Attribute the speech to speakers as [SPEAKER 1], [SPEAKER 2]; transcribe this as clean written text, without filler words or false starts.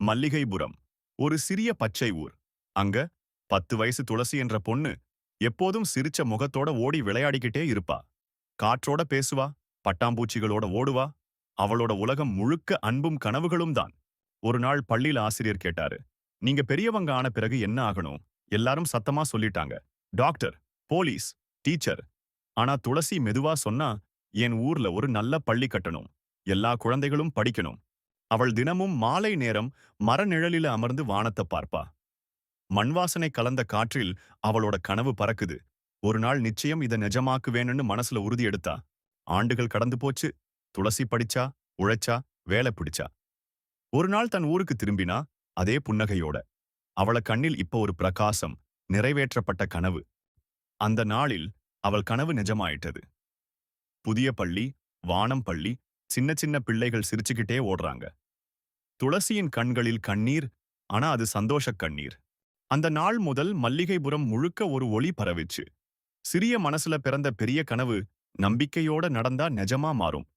[SPEAKER 1] மல்லிகைபுரம் ஒரு சிறிய பச்சை ஊர். அங்க 10 வயசு துளசி என்ற பொண்ணு எப்போதும் சிரிச்ச முகத்தோட ஓடி விளையாடிக்கிட்டே இருப்பா. காற்றோட பேசுவா, பட்டாம்பூச்சிகளோட ஓடுவா. அவளோட உலகம் முழுக்க அன்பும் கனவுகளும் தான். ஒரு நாள் பள்ளியில ஆசிரியர் கேட்டாரு, நீங்க பெரியவங்க ஆன பிறகு என்ன ஆகணும்? எல்லாரும் சத்தமா சொல்லிட்டாங்க, டாக்டர், போலீஸ், டீச்சர். ஆனா துளசி மெதுவா சொன்னா, என் ஊர்ல ஒரு நல்ல பள்ளி கட்டணும், எல்லா குழந்தைகளும் படிக்கணும். அவள் தினமும் மாலை நேரம் மர நிழலில அமர்ந்து வானத்தை பார்ப்பா. மண் வாசனை கலந்த காற்றில் அவளோட கனவு பறக்குது. ஒரு நாள் நிச்சயம் இதை நிஜமாக்குவேன்னு மனசுல உறுதி எடுத்தா. ஆண்டுகள் கடந்து போச்சு. துளசி படிச்சா, உழைச்சா, வேலை பிடிச்சா. ஒரு நாள் தன் ஊருக்கு திரும்பினா, அதே புன்னகையோட. அவள கண்ணில் இப்ப ஒரு பிரகாசம், நிறைவேற்றப்பட்ட கனவு. அந்த நாளில் அவள் கனவு நிஜமாயிட்டது. புதிய பள்ளி, வானம் பள்ளி, சின்ன சின்ன பிள்ளைகள் சிரிச்சுக்கிட்டே ஓடுறாங்க. துளசியின் கண்களில் கண்ணீர், ஆனா அது சந்தோஷக் கண்ணீர். அந்த நாள் முதல் மல்லிகைபுரம் முழுக்க ஒரு ஒளி பரவிச்சு. சிறிய மனசுல பிறந்த பெரிய கனவு நம்பிக்கையோட நடந்தா நிஜமா மாறும்.